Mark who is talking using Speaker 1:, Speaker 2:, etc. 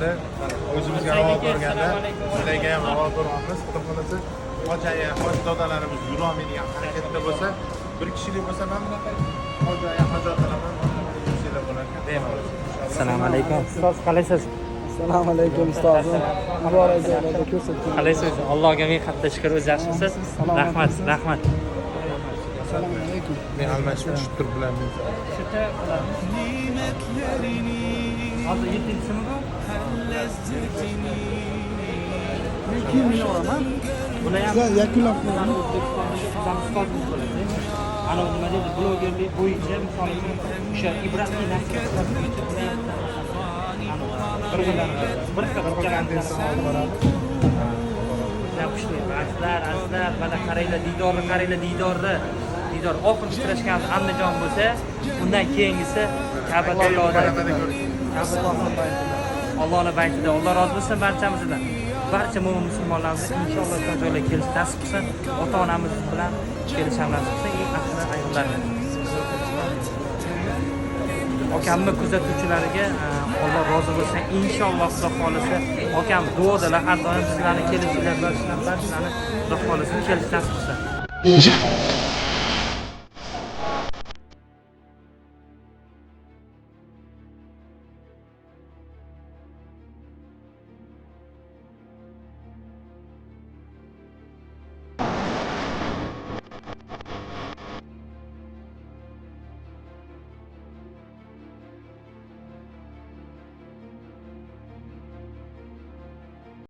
Speaker 1: O'zimizga havo ko'rganda sizlarga ham havo ko'ryapmiz. Xudo xohlasa hoji dodalarimiz yurolmaydigan harakatda bo'lsa, bir kishilik bo'lsa ham hojatlarim yursanglar bo'larkan bemalol.
Speaker 2: Assalomu alaykum. Ustoz qalaysiz?
Speaker 3: Assalomu alaykum ustozim. Muborak joylarda ko'rsatdingiz.
Speaker 2: Qalaysiz? Allohga ming qatda shukr, o'z yaxshisiz. Rahmat.
Speaker 3: Assalomu alaykum.
Speaker 1: Men almashib shu tur bilan
Speaker 2: Shunda hozir 7-simi bu?
Speaker 3: Men keyin meni olaman.
Speaker 2: Bular ham
Speaker 3: Siz yakunlab qo'ying.
Speaker 2: ustozimiz bo'ladi. Ana nima deydi, blogerlik bo'yicha misol uchun o'sha ibratli narsalar bir azizlar, mana qaranglar, diydor oxir uchrashgan Andijon bo'lsa, undan keyingisi Allohning baytida. Alloh rozi bo'lsin barchamizdan. Barcha mo'min musulmonlarimiz inshaalloh shu joyga kelish nasib qilsin, ota-onamiz bilan kelish nasib qilsin, eng asli ayollarga. Okamni kuzatuvchilariga Alloh rozi bo'lsin. Inshaalloh Xudo xolisa okam duodalar har doim sizlarni kelishinglar, barchalarni Xudo xolisa kelish nasib qilsin.